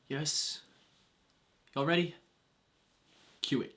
Yes. Y'all ready? Cue it.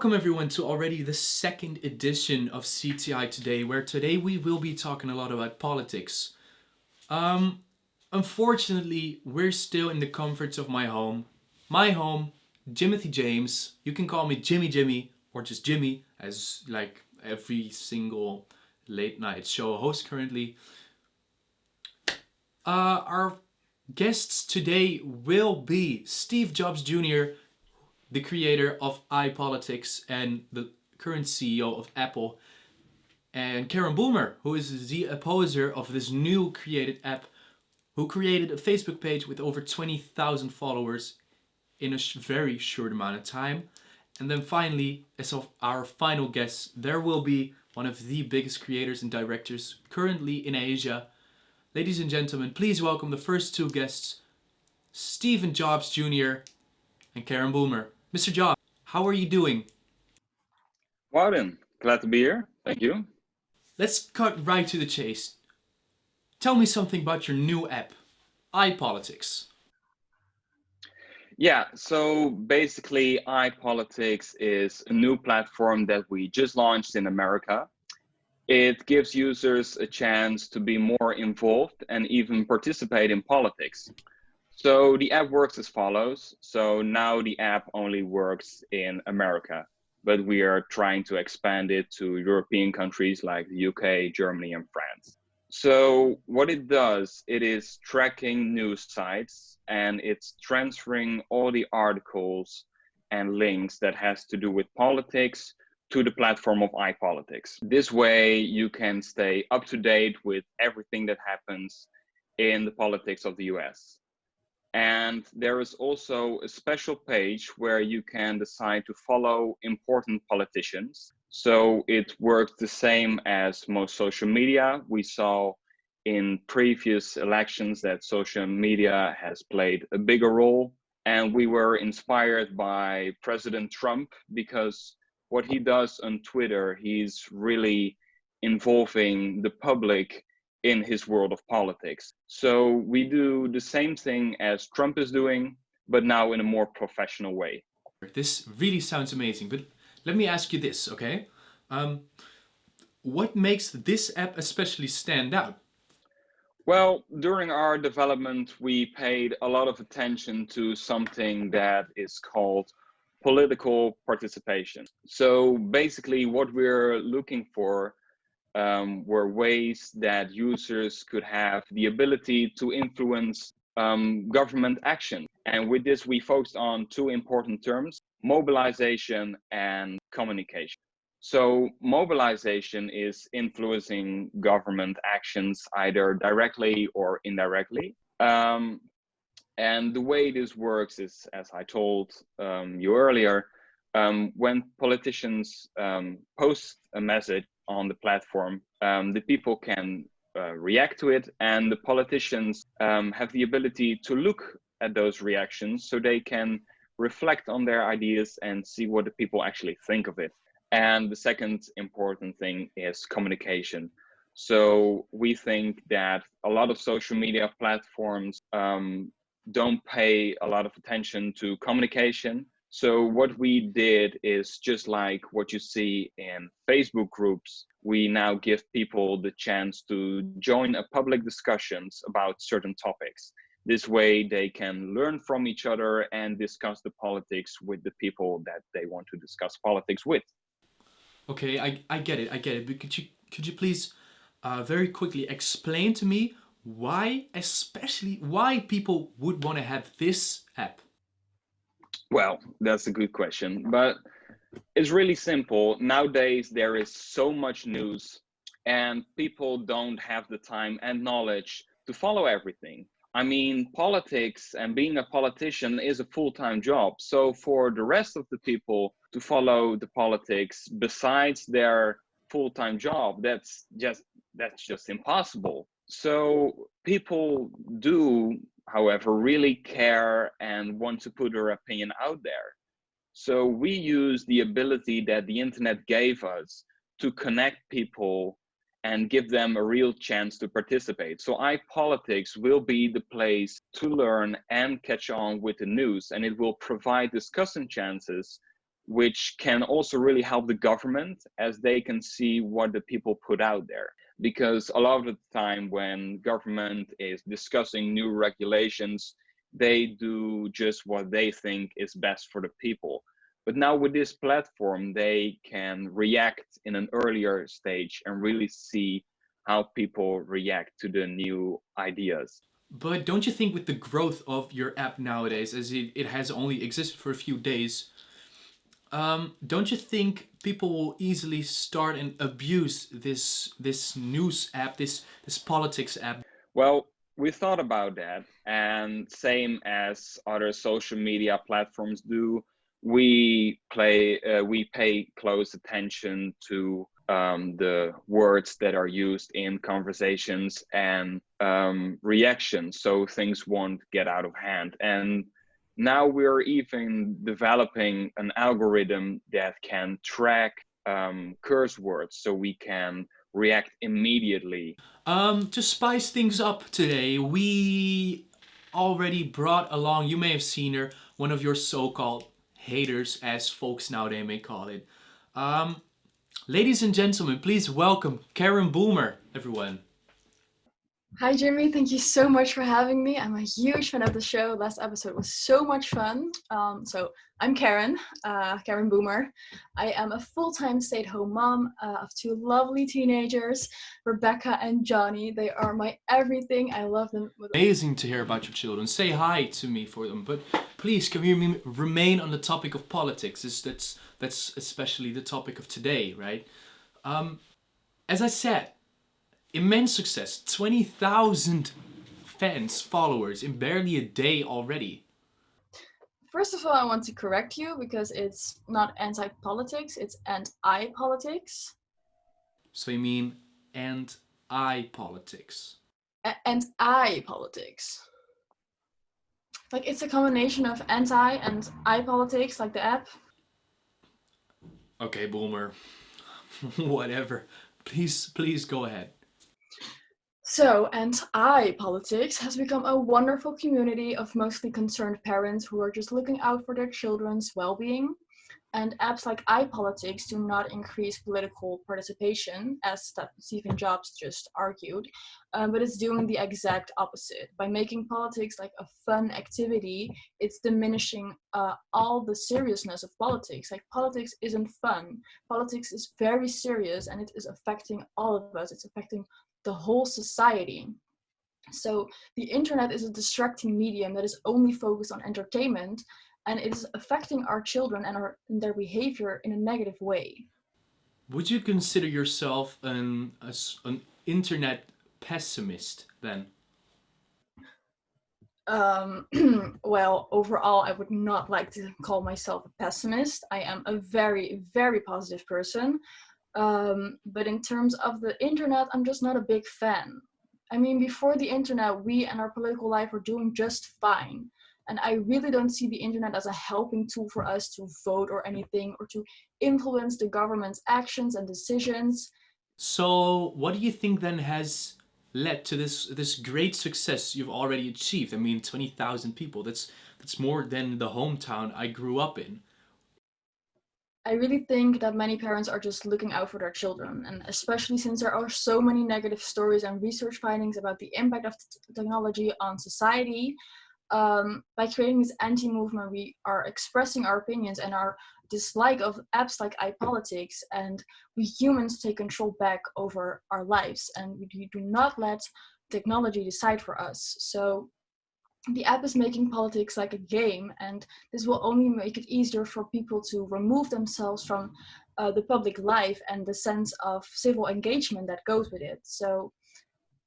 Welcome everyone to already the second edition of CTI Today, where today we will be talking a lot about politics. Um, Unfortunately, we're still in the comforts of my home. My home, Jimothy James. You can call me Jimmy or just Jimmy, as like every single late night show host currently. Our guests today will be Steve Jobs Jr., the creator of iPolitics and the current CEO of Apple, and Karen Boomer, who is the opposer of this new created app, who created a Facebook page with over 20,000 followers in a very short amount of time. And then finally, as of our final guest, there will be one of the biggest creators and directors currently in Asia. Ladies and gentlemen, please welcome the first two guests, Stephen Jobs Jr. and Karen Boomer. Mr. Jobs, how are you doing? Wow then, glad to be here. Thank you. Let's cut right to the chase. Tell me something about your new app, iPolitics. Yeah, so basically, iPolitics is a new platform that we just launched in America. It gives users a chance to be more involved and even participate in politics. So the app works as follows. So now the app only works in America, but we are trying to expand it to European countries like the UK, Germany, and France. So what it does, it is tracking news sites and it's transferring all the articles and links that has to do with politics to the platform of iPolitics. This way you can stay up to date with everything that happens in the politics of the US. And there is also a special page where you can decide to follow important politicians. So it works the same as most social media. We saw in previous elections that social media has played a bigger role. And we were inspired by President Trump because what he does on Twitter, he's really involving the public in his world of politics. So we do the same thing as Trump is doing, but now in a more professional way. This really sounds amazing, but let me ask you this, okay? Um, what makes this app especially stand out? Well, during our development, we paid a lot of attention to something that is called political participation. So basically, what we're looking for were ways that users could have the ability to influence government action. And with this, we focused on two important terms, mobilization and communication. So mobilization is influencing government actions either directly or indirectly. And the way this works is, as I told you earlier, when politicians post a message on the platform, the people can react to it, and the politicians have the ability to look at those reactions so they can reflect on their ideas and see what the people actually think of it. And the second important thing is communication. So we think that a lot of social media platforms don't pay a lot of attention to communication. So what we did is just like what you see in Facebook groups, we now give people the chance to join a public discussions about certain topics. This way they can learn from each other and discuss the politics with the people that they want to discuss politics with. Okay, I get it. I get it. But could you please very quickly explain to me why, especially why people would want to have this app? Well, that's a good question, but it's really simple. Nowadays, there is so much news, and people don't have the time and knowledge to follow everything. I mean, politics and being a politician is a full-time job. So for the rest of the people to follow the politics besides their full-time job, that's just impossible. So people do, however, really care and want to put their opinion out there. So we use the ability that the internet gave us to connect people and give them a real chance to participate. So iPolitics will be the place to learn and catch on with the news, and it will provide discussion chances, which can also really help the government as they can see what the people put out there. Because a lot of the time when government is discussing new regulations, they do just what they think is best for the people. But now with this platform, they can react in an earlier stage and really see how people react to the new ideas. But don't you think with the growth of your app nowadays, as it has only existed for a few days, don't you think people will easily start and abuse this news app, this politics app? Well, we thought about that, and same as other social media platforms do, we pay close attention to the words that are used in conversations and reactions, so things won't get out of hand. And now we're even developing an algorithm that can track curse words, so we can react immediately. To spice things up today, we already brought along, you may have seen her, one of your so-called haters, as folks nowadays may call it. Um, Ladies and gentlemen, please welcome Karen Boomer, everyone. Hi, Jimmy. Thank you so much for having me. I'm a huge fan of the show. Last episode was so much fun. So I'm Karen, Karen Boomer. I am a full-time stay-at-home mom of two lovely teenagers, Rebecca and Johnny. They are my everything. I love them with Amazing to hear about your children. Say hi to me for them, but please can we remain on the topic of politics? That's especially the topic of today, right? As I said, immense success, 20,000 fans, followers in barely a day already. First of all, I want to correct you because it's not anti-politics, it's anti-politics. So you mean and I politics? And I politics. Like it's a combination of anti and I politics, like the app. Okay, Boomer. Whatever. Please go ahead. So, and I politics has become a wonderful community of mostly concerned parents who are just looking out for their children's well-being. And apps like iPolitics do not increase political participation, as Stephen Jobs just argued, but it's doing the exact opposite. By making politics like a fun activity, it's diminishing all the seriousness of politics. Like politics isn't fun. Politics is very serious, and it is affecting all of us. It's affecting the whole society. So the internet is a distracting medium that is only focused on entertainment, and it is affecting our children and their behavior in a negative way. Would you consider yourself an internet pessimist then? Well, overall, I would not like to call myself a pessimist. I am a very, very positive person. But in terms of the internet, I'm just not a big fan. I mean, before the internet, we and our political life were doing just fine. And I really don't see the internet as a helping tool for us to vote or anything, or to influence the government's actions and decisions. So, what do you think then has led to this great success you've already achieved? I mean, 20,000 people. That's more than the hometown I grew up in. I really think that many parents are just looking out for their children, and especially since there are so many negative stories and research findings about the impact of technology on society. By creating this anti-movement, we are expressing our opinions and are dislike of apps like iPolitics, and we humans take control back over our lives, and we do not let technology decide for us. So the app is making politics like a game, and this will only make it easier for people to remove themselves from the public life and the sense of civil engagement that goes with it. So,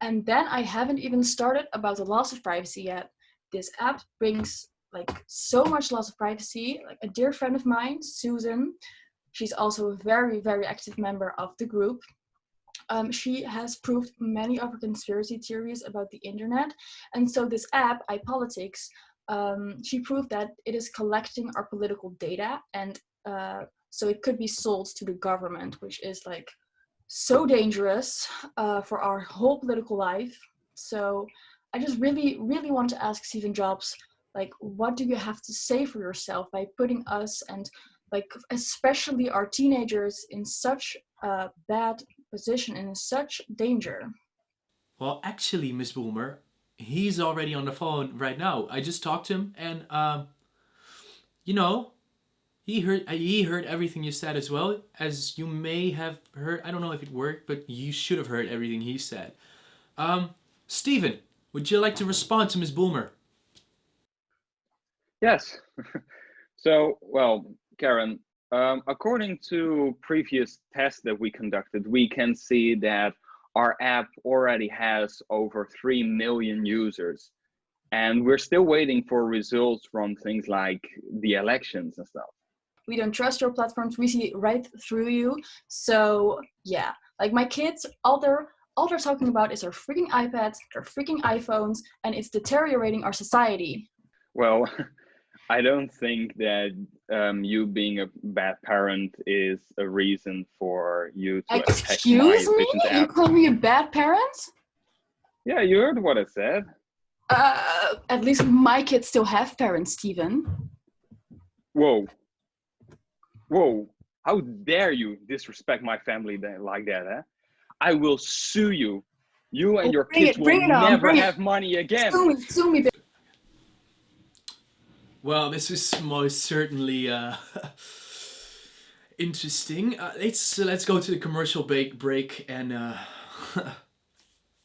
and then I haven't even started about the loss of privacy yet. This app brings like so much loss of privacy. Like a dear friend of mine, Susan, she's also a very, very active member of the group. She has proved many of her conspiracy theories about the internet. And so this app, iPolitics, she proved that it is collecting our political data, and so it could be sold to the government, which is like so dangerous for our whole political life. So I just really, really want to ask Stephen Jobs, like, what do you have to say for yourself by putting us and like especially our teenagers in such a bad position and in such danger? Well, actually, Miss Boomer, he's already on the phone right now. I just talked to him, and you know, he heard everything you said as well as you may have heard. I don't know if it worked, but you should have heard everything he said. Steven, would you like to respond to Miss Boomer? Yes. So, well, Karen, according to previous tests that we conducted, we can see that our app already has over 3 million users. And we're still waiting for results from things like the elections and stuff. We don't trust your platforms. We see right through you. So yeah, like my kids, all they're talking about is their freaking iPads, their freaking iPhones, and it's deteriorating our society. Well, I don't think that you being a bad parent is a reason for you to attack my Excuse me? efficient You app. call me a bad parent? Yeah, you heard what I said. At least my kids still have parents, Steven. Whoa. Whoa. How dare you disrespect my family like that, huh? I will sue you. You and your kids will never have money again. Sue me, Well, this is most certainly interesting. Let's go to the commercial break, and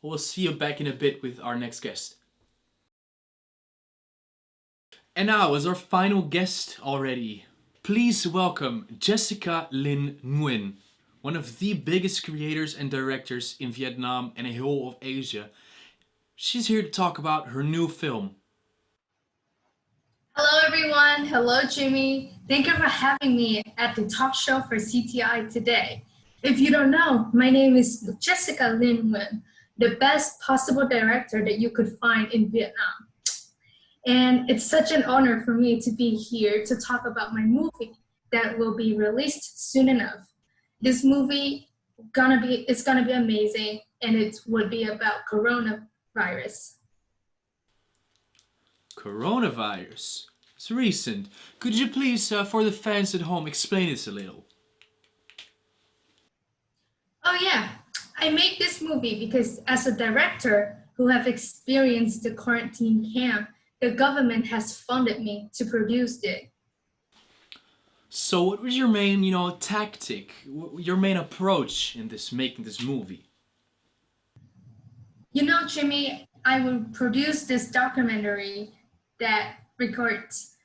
we'll see you back in a bit with our next guest. And now, as our final guest already, please welcome Jessica Lihn Nguyen, one of the biggest creators and directors in Vietnam and a whole of Asia. She's here to talk about her new film. Hello, everyone. Hello, Jimmy. Thank you for having me at the talk show for CTI Today. If you don't know, my name is Jessica Lihn Nguyen, the best possible director that you could find in Vietnam. And it's such an honor for me to be here to talk about my movie that will be released soon enough. This movie it's gonna be amazing, and it would be about coronavirus. Coronavirus. It's recent. Could you please, for the fans at home, explain this a little? Oh yeah, I made this movie because as a director who have experienced the quarantine camp, the government has funded me to produce it. So, what was your main, tactic, your main approach in making this movie? You know, Jimmy, I will produce this documentary that records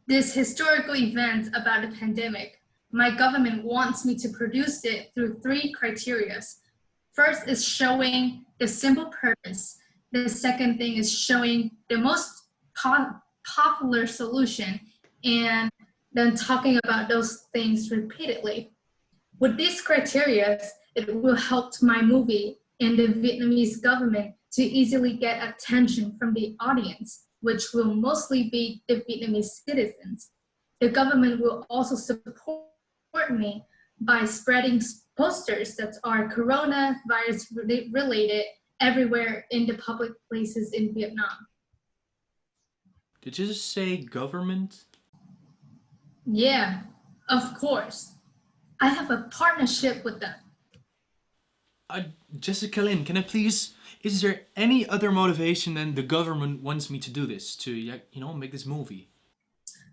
this historical event about the pandemic. My government wants me to produce it through 3 criteria. First is showing the simple purpose. The second thing is showing the most popular solution, and then talking about those things repeatedly. With these criteria, it will help my movie and the Vietnamese government to easily get attention from the audience, which will mostly be the Vietnamese citizens. The government will also support me by spreading posters that are coronavirus related everywhere in the public places in Vietnam. Did you just say government? Yeah, of course. I have a partnership with them. Jessica Lynn, can I please... Is there any other motivation than the government wants me to do this, to, make this movie?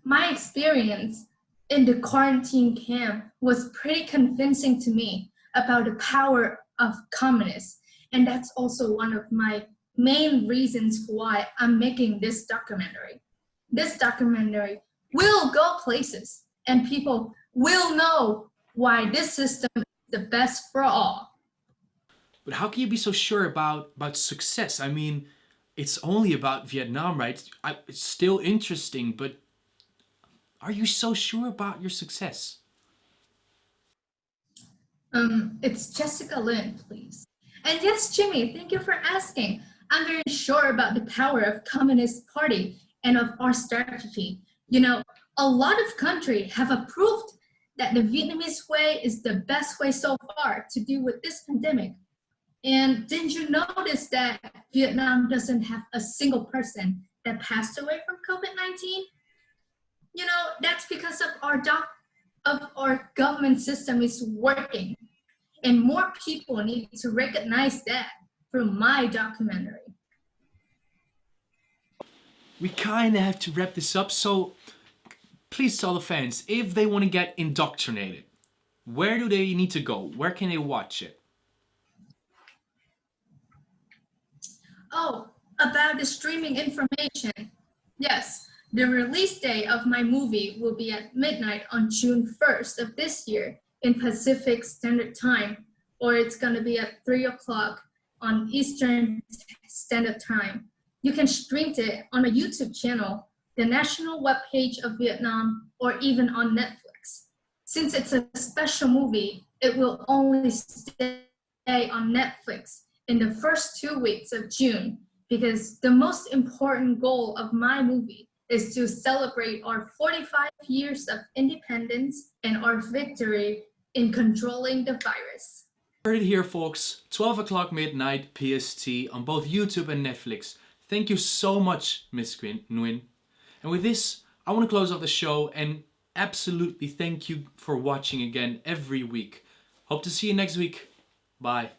My experience in the quarantine camp was pretty convincing to me about the power of communists. And that's also one of my main reasons why I'm making this documentary. This documentary will go places and people will know why this system is the best for all. But how can you be so sure about success? I mean, it's only about Vietnam, right? It's still interesting, but are you so sure about your success? It's Jessica Lynn, please. And yes, Jimmy, thank you for asking. I'm very sure about the power of Communist Party and of our strategy. You know, a lot of countries have approved that the Vietnamese way is the best way so far to deal with this pandemic. And didn't you notice that Vietnam doesn't have a single person that passed away from COVID-19? You know, that's because of our government system is working. And more people need to recognize that through my documentary. We kind of have to wrap this up, so please tell the fans, if they want to get indoctrinated, where do they need to go? Where can they watch it? Oh, about the streaming information. Yes, the release day of my movie will be at midnight on June 1st of this year in Pacific Standard Time, or it's going to be at 3 o'clock on Eastern Standard Time. You can stream it on my YouTube channel, the national webpage of Vietnam, or even on Netflix. Since it's a special movie, it will only stay on Netflix in the first 2 weeks of June, because the most important goal of my movie is to celebrate our 45 years of independence and our victory in controlling the virus. Heard it here, folks. 12 o'clock midnight PST on both YouTube and Netflix. Thank you so much, Miss Nguyen. And with this, I want to close off the show and absolutely thank you for watching again every week. Hope to see you next week. Bye.